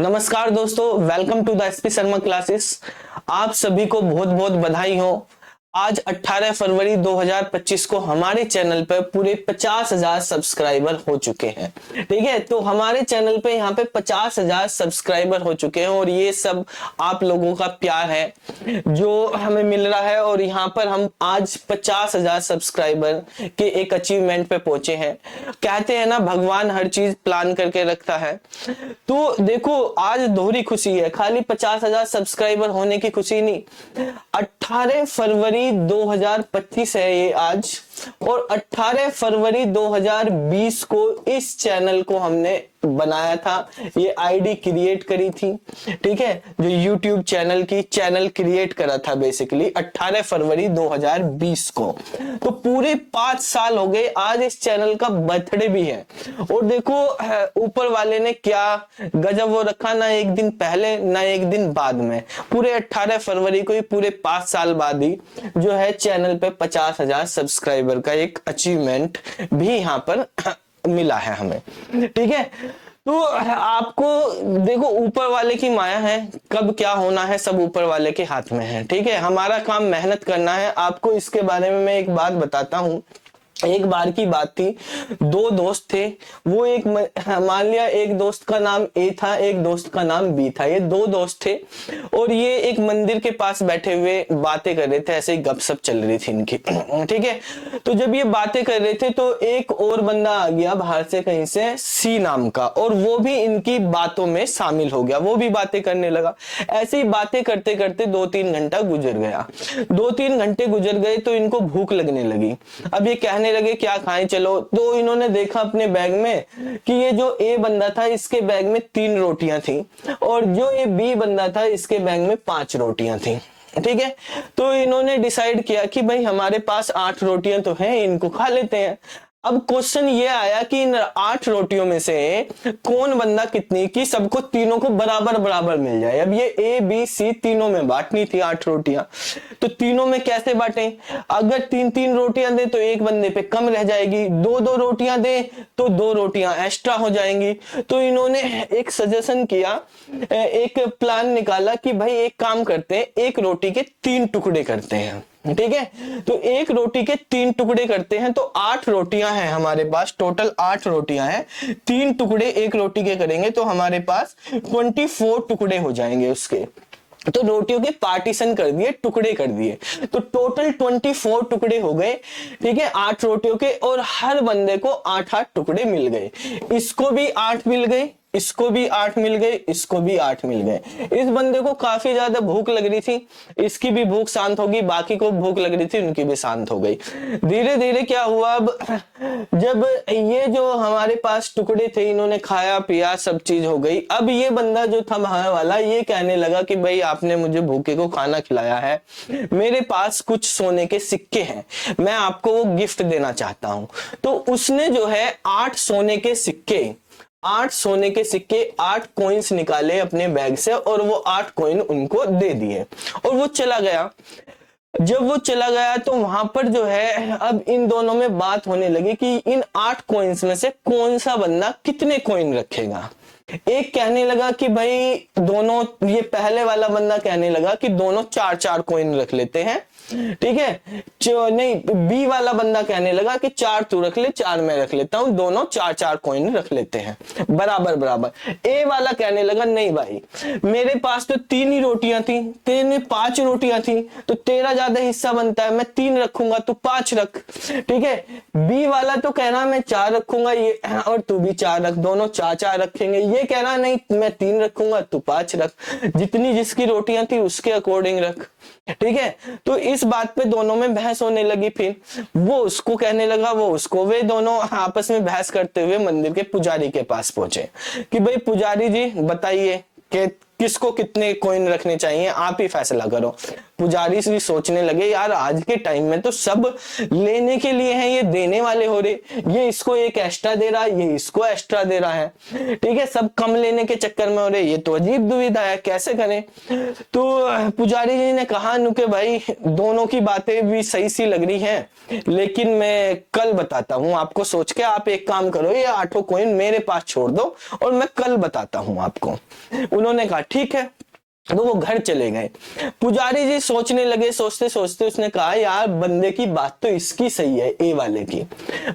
नमस्कार दोस्तों, welcome to the SP Sharma classes. आप सभी को बहुत बहुत बधाई हो। आज 18 फरवरी 2025 को हमारे चैनल पर पूरे 50,000 सब्सक्राइबर हो चुके हैं। ठीक है, तो हमारे चैनल पे यहाँ पे 50,000 सब्सक्राइबर हो चुके हैं और ये सब आप लोगों का प्यार है जो हमें मिल रहा है। और यहाँ पर हम आज 50,000 सब्सक्राइबर के एक अचीवमेंट पे पहुंचे हैं। कहते हैं ना, भगवान हर चीज प्लान करके रखता है। तो देखो, आज दोहरी खुशी है, खाली 50,000 सब्सक्राइबर होने की खुशी नहीं। 18 फरवरी 2025 है ये आज, और 18 फरवरी 2020 को इस चैनल को हमने बनाया था, ये आईडी क्रिएट करी थी। ठीक है, जो यूट्यूब चैनल क्रिएट करा था बेसिकली 18 फरवरी 2020 को। तो पूरे 5 साल हो गए, आज इस चैनल का बर्थडे भी है। और देखो ऊपर वाले ने क्या गजब वो रखा, ना एक दिन पहले ना एक दिन बाद में, पूरे 18 फरवरी को ही पूरे 5 साल बाद ही जो है चैनल पे 50,000 सब्सक्राइबर का एक अचीवमेंट भी यहाँ पर मिला है हमें। ठीक है, तो आपको देखो, ऊपर वाले की माया है, कब क्या होना है सब ऊपर वाले के हाथ में है। ठीक है, हमारा काम मेहनत करना है। आपको इसके बारे में मैं एक बात बताता हूँ। एक बार की बात थी, दो दोस्त थे। वो एक मान लिया, एक दोस्त का नाम ए था, एक दोस्त का नाम बी था। ये दो दोस्त थे और ये एक मंदिर के पास बैठे हुए बातें कर रहे थे, ऐसे ही गपशप चल रही थी इनकी। ठीक है, तो जब ये बातें कर रहे थे तो एक और बंदा आ गया बाहर से कहीं से, सी नाम का, और वो भी इनकी बातों में शामिल हो गया। वो भी बातें करने लगा। ऐसे ही बातें करते करते 2-3 घंटा गुजर गया। 2-3 घंटे गुजर गए तो इनको भूख लगने लगी। अब ये कहने लगे क्या खाएं चलो। तो इन्होंने देखा अपने बैग में कि ये जो ए बंदा था इसके बैग में 3 रोटियां थी, और जो ये बी बंदा था इसके बैग में 5 रोटियां थी। ठीक है, तो इन्होंने डिसाइड किया कि भाई हमारे पास 8 रोटियां तो हैं, इनको खा लेते हैं। अब क्वेश्चन ये आया कि इन 8 रोटियों में से कौन बंदा कितनी की, सबको तीनों को बराबर बराबर मिल जाए। अब ये ए बी सी तीनों में बांटनी थी 8 रोटियां, तो तीनों में कैसे बांटे? अगर 3-3 रोटियां दे तो एक बंदे पे कम रह जाएगी, 2-2 रोटियां दे तो 2 रोटियां एक्स्ट्रा हो जाएंगी। तो इन्होंने एक सजेशन किया, एक प्लान निकाला कि भाई एक काम करते हैं, एक रोटी के 3 टुकड़े करते हैं। ठीक है, तो एक रोटी के 3 टुकड़े करते हैं, तो 8 रोटियां हैं हमारे पास, टोटल 8 रोटियां हैं। 3 टुकड़े एक रोटी के करेंगे तो हमारे पास 24 टुकड़े हो जाएंगे उसके। तो रोटियों के पार्टीशन कर दिए, टुकड़े कर दिए, तो टोटल 24 टुकड़े हो गए। ठीक है, 8 रोटियों के, और हर बंदे को 8-8 टुकड़े मिल गए। इसको भी 8 मिल गए, इसको भी 8 मिल गए, इसको भी 8 मिल गए। इस बंदे को काफी ज्यादा भूख लग रही थी, इसकी भी भूख शांत होगी, बाकी को भूख लग रही थी, उनकी भी शांत हो गई। धीरे धीरे क्या हुआ, अब जब ये जो हमारे पास टुकड़े थे इन्होंने खाया पिया, सब चीज हो गई। अब ये बंदा जो था बाहर वाला, ये कहने लगा कि भाई आपने मुझे भूखे को खाना खिलाया है, मेरे पास कुछ सोने के सिक्के हैं, मैं आपको वो गिफ्ट देना चाहता हूं। तो उसने जो है 8 सोने के सिक्के, 8 कॉइन्स निकाले अपने बैग से, और वो 8 कॉइन उनको दे दिए और वो चला गया। जब वो चला गया तो वहां पर जो है अब इन दोनों में बात होने लगी कि इन 8 कॉइन्स में से कौन सा बंदा कितने कॉइन रखेगा। एक कहने लगा कि भाई दोनों, ये पहले वाला बंदा कहने लगा कि दोनों 4-4 कॉइन रख लेते हैं। ठीक है, नहीं, बी वाला बंदा कहने लगा कि 4 तू रख ले, 4 मैं रख लेता हूं, दोनों 4-4 कॉइन रख लेते हैं बराबर बराबर। ए वाला कहने लगा नहीं भाई, मेरे पास तो 3 ही रोटियां थी, तेरे 5 रोटियां थी, तो तेरा ज्यादा हिस्सा बनता है, मैं 3 रखूंगा, तू 5 रख। ठीक है, बी वाला तो कह रहा मैं 4 रखूंगा, ये और तू भी 4 रख, दोनों 4-4 रखेंगे। ये कह रहा नहीं मैं 3 रखूंगा, तू 5 रख, जितनी जिसकी रोटियां थी उसके अकॉर्डिंग रख। ठीक है, तो इस बात पे दोनों में बहस होने लगी। फिर वो उसको कहने लगा, वो उसको, वे दोनों आपस में बहस करते हुए मंदिर के पुजारी के पास पहुंचे कि भाई पुजारी जी बताइए कि किसको कितने कॉइन रखने चाहिए, आप ही फैसला करो। पुजारी भी सोचने लगे यार आज के टाइम में तो सब लेने के लिए है, ये देने वाले हो रहे, ये इसको एक एक्स्ट्रा दे रहा है, ये इसको एक्स्ट्रा दे रहा है, ठीक है, सब कम लेने के चक्कर में हो रहे, ये तो अजीब दुविधा है, कैसे करें। तो पुजारी जी ने कहा नुके भाई दोनों की बातें भी सही सी लग रही हैं, लेकिन मैं कल बताता हूं आपको, सोच के आप एक काम करो, ये 8 कॉइन मेरे पास छोड़ दो और मैं कल बताता हूं आपको। उन्होंने कहा ठीक है, तो वो घर चले गए। पुजारी जी सोचने लगे, सोचते सोचते उसने कहा यार बंदे की बात तो इसकी सही है, ए वाले की,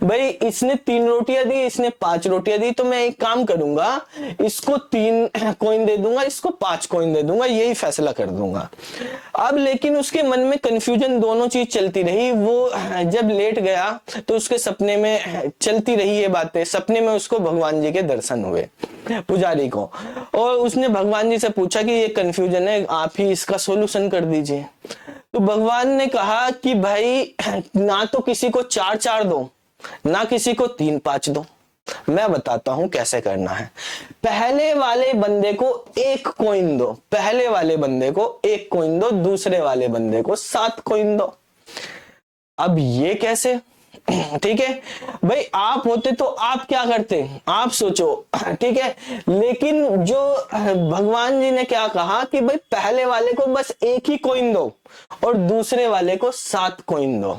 भाई इसने 3 रोटियां दी, इसने 5 रोटियां दी, तो मैं एक काम करूंगा, इसको 3 कॉइन दे दूंगा, इसको 5 कॉइन दे दूंगा, यही फैसला कर दूंगा। अब लेकिन उसके मन में कंफ्यूजन दोनों चीज चलती रही। वो जब लेट गया तो उसके सपने में चलती रही ये बातें, सपने में उसको भगवान जी के दर्शन हुए पुजारी को, और उसने भगवान जी से पूछा कि ये कंफ्यूजन है, आप ही इसका सॉल्यूशन कर दीजिए। तो भगवान ने कहा कि भाई ना तो किसी को 4-4 दो, ना किसी को 3-5 दो, मैं बताता हूं कैसे करना है। पहले वाले बंदे को 1 कॉइन दो, पहले वाले बंदे को 1 कॉइन दो, दूसरे वाले बंदे को 7 कॉइन दो। अब ये कैसे, ठीक है भाई, आप होते तो आप क्या करते, आप सोचो, ठीक है। लेकिन जो भगवान जी ने क्या कहा कि भाई पहले वाले को बस 1 ही कॉइन दो और दूसरे वाले को 7 कॉइन दो।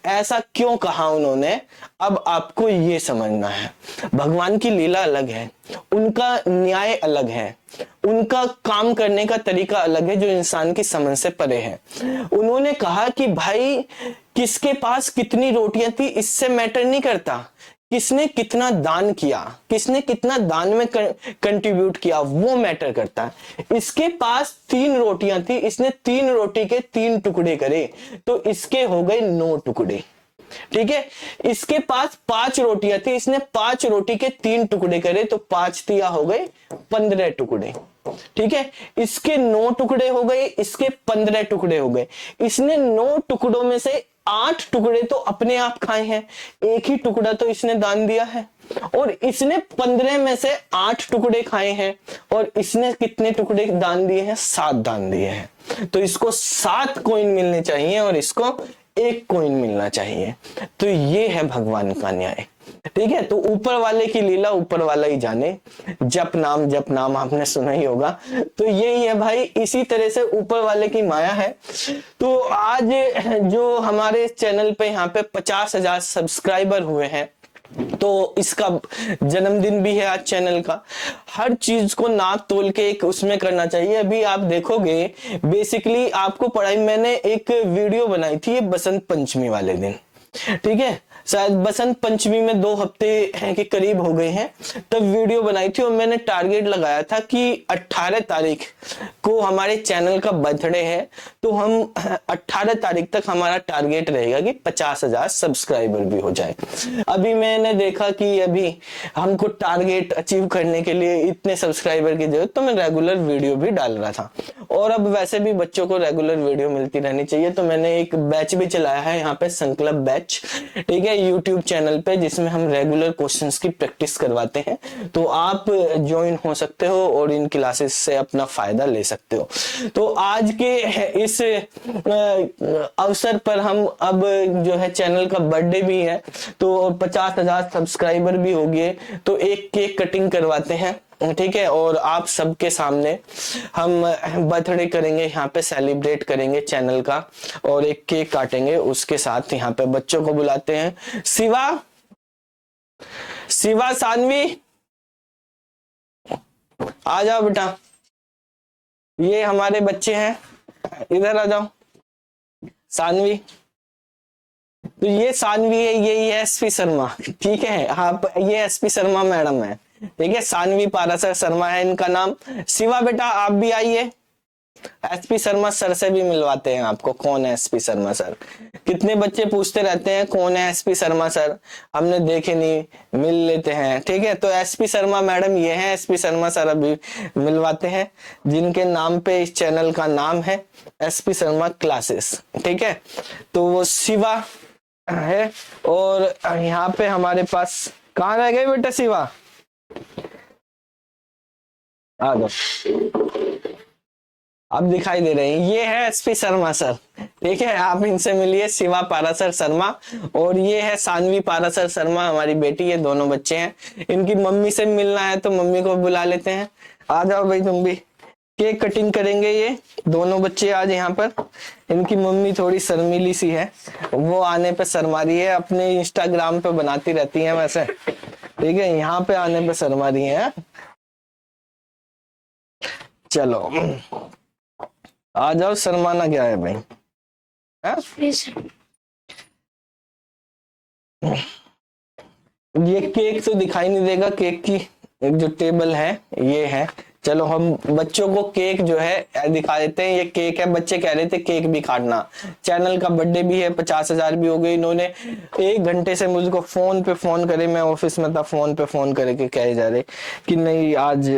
ऐसा क्यों कहा उन्होंने, अब आपको ये समझना है। भगवान की लीला अलग है, उनका न्याय अलग है, उनका काम करने का तरीका अलग है, जो इंसान की समझ से परे है। उन्होंने कहा कि भाई किसके पास कितनी रोटियां थी इससे मैटर नहीं करता, किसने कितना दान किया, किसने कितना दान में कंट्रीब्यूट किया, वो मैटर करता है। इसके पास 3 रोटियां थी, इसने 3 रोटी के 3 टुकड़े करे, तो इसके हो गए 9 टुकड़े, ठीक है। इसके पास 5 रोटियां थी, इसने 5 रोटी के 3 टुकड़े करे, तो 5 तिया हो गए 15 टुकड़े, ठीक है। इसके 9 टुकड़े हो गए, इसके 15 टुकड़े हो गए। इसने 9 टुकड़ों में से 8 टुकड़े तो अपने आप खाए हैं, 1 ही टुकड़ा तो इसने दान दिया है, और इसने 15 में से 8 टुकड़े खाए हैं, और इसने कितने टुकड़े दान दिए हैं, 7 दान दिए हैं। तो इसको 7 कॉइन मिलने चाहिए और इसको 1 कॉइन मिलना चाहिए। तो ये है भगवान का न्याय, ठीक है। तो ऊपर वाले की लीला ऊपर वाला ही जाने, जप नाम आपने सुना ही होगा। तो यही है भाई, इसी तरह से ऊपर वाले की माया है। तो आज जो हमारे चैनल पे यहाँ पे 50,000 सब्सक्राइबर हुए हैं, तो इसका जन्मदिन भी है आज चैनल का। हर चीज को नाप तोल के एक उसमें करना चाहिए। अभी आप देखोगे बेसिकली आपको पढ़ाई, मैंने एक वीडियो बनाई थी बसंत पंचमी वाले दिन, ठीक है, शायद बसंत पंचमी में 2 हफ्ते के करीब हो गए हैं, तब वीडियो बनाई थी, और मैंने टारगेट लगाया था कि 18 तारीख को हमारे चैनल का बर्थडे है, तो हम 18 तारीख तक हमारा टारगेट रहेगा कि 50,000 सब्सक्राइबर भी हो जाए। अभी मैंने देखा कि अभी हमको टारगेट अचीव करने के लिए इतने सब्सक्राइबर की जरूरत, तो मैं रेगुलर वीडियो भी डाल रहा था, और अब वैसे भी बच्चों को रेगुलर वीडियो मिलती रहनी चाहिए। तो मैंने एक बैच भी चलाया है यहाँ पे, संकल्प बैच, ठीक है, यूट्यूब चैनल पे, जिसमें हम रेगुलर क्वेश्चंस की प्रैक्टिस करवाते हैं। तो आप ज्वाइन हो सकते हो और इन क्लासेस से अपना फायदा ले सकते हो। तो आज के इस अवसर पर हम अब जो है चैनल का बर्थडे भी है, तो 50,000 सब्सक्राइबर भी हो गए, तो एक केक कटिंग करवाते हैं, ठीक है, और आप सबके सामने हम बर्थडे करेंगे, यहाँ पे सेलिब्रेट करेंगे चैनल का, और एक केक काटेंगे। उसके साथ यहाँ पे बच्चों को बुलाते हैं। शिवा सानवी आ जाओ बेटा, ये हमारे बच्चे हैं, इधर आ जाओ। सानवी, तो ये सानवी है, ये एसपी शर्मा, ठीक है, आप, ये एसपी शर्मा मैडम है, ठीक है, सानवी पारासर शर्मा है इनका नाम। शिवा बेटा आप भी आइए, एसपी शर्मा सर से भी मिलवाते हैं आपको। कौन है एसपी शर्मा सर, कितने बच्चे पूछते रहते हैं कौन है एसपी शर्मा सर, हमने देखे नहीं, मिल लेते हैं, ठीक है। तो एसपी शर्मा मैडम ये है, एसपी शर्मा सर अभी मिलवाते हैं, जिनके नाम पे इस चैनल का नाम है एसपी शर्मा क्लासेस, ठीक है। तो वो शिवा है, और यहाँ पे हमारे पास, कहाँ रह गए बेटा शिवा, आ जाओ अब दिखाई दे रहे हैं, ये है एसपी शर्मा सर, ठीक है, आप इनसे मिलिए, शिवा पारासर शर्मा, और ये है सानवी पारासर शर्मा, हमारी बेटी, ये दोनों बच्चे हैं। इनकी मम्मी से मिलना है तो मम्मी को बुला लेते हैं, आ जाओ भाई तुम भी। केक कटिंग करेंगे ये दोनों बच्चे आज यहाँ पर। इनकी मम्मी थोड़ी शर्मीली सी है, वो आने पे शर्मा रही है, अपने इंस्टाग्राम पे बनाती रहती है वैसे, ठीक है, यहाँ पे आने पे शर्मा रही है। चलो आ जाओ, शर्माना क्या है भाई, है? ये केक तो दिखाई नहीं देगा, केक की जो टेबल है ये है। चलो हम बच्चों को केक जो है दिखा देते हैं, ये केक है, बच्चे कह रहे थे केक भी काटना, चैनल का बर्थडे भी है, 50,000 भी हो गए। इन्होंने 1 घंटे से मुझको फोन पे फोन करे, मैं ऑफिस में था, फोन पे फोन करे के कहे जा रहे कि नहीं आज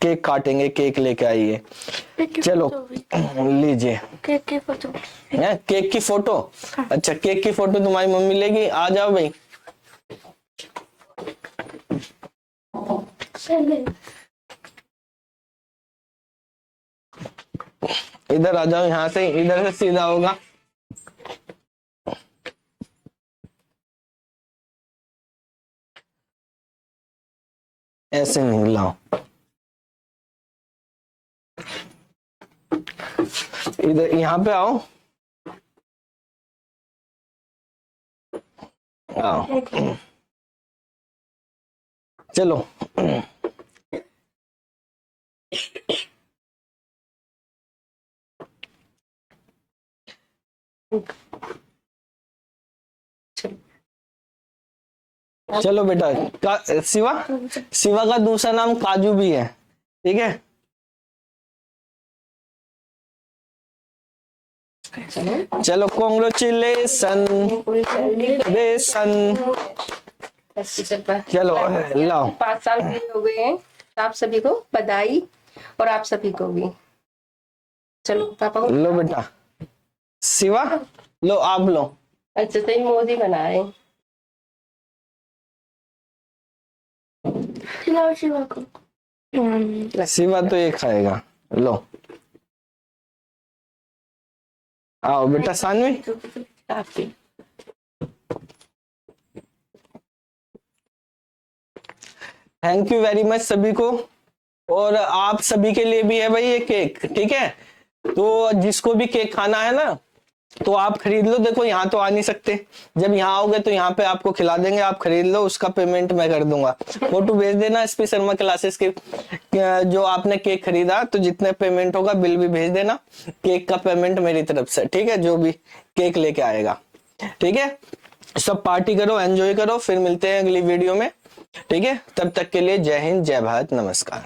केक काटेंगे, केक लेके आइए। चलो लीजिए केक की फोटो है, केक की फोटो, अच्छा केक की फोटो तुम्हारी मम्मी लेगी, आ जाओ भाई। इधर आ जाओ, यहाँ से, इधर से सीधा होगा। ऐसे नहीं, लाओ इधर, यहाँ पे आओ, आओ चलो। चलो बेटा, शिवा, शिवा का दूसरा नाम काजू भी है, ठीक है। चलो कॉन्ग्रेचुलेशन रेशन। चलो लाओ, 5 साल पूरे हो गए हैं, आप सभी को बधाई, और आप सभी को भी। चलो पापा को लो बेटा, शिवा लो, आप लो। अच्छा सही मोदी बनाए। खिलाओ शिवा को। शिवा तो ये खाएगा, लो आओ बेटा Saanvi. Thank you very much सभी को, और आप सभी के लिए भी है भाई ये केक, ठीक है। तो जिसको भी केक खाना है ना तो आप खरीद लो, देखो यहाँ तो आ नहीं सकते, जब यहाँ आओगे तो यहाँ पे आपको खिला देंगे, आप खरीद लो, उसका पेमेंट मैं कर दूंगा। फोटो भेज देना एसपी शर्मा क्लासेस के, जो आपने केक खरीदा, तो जितने पेमेंट होगा बिल भी भेज देना, केक का पेमेंट मेरी तरफ से, ठीक है, जो भी केक लेके आएगा, ठीक है। सब पार्टी करो, एंजॉय करो, फिर मिलते हैं अगली वीडियो में, ठीक है। तब तक के लिए जय हिंद, जय भारत, नमस्कार।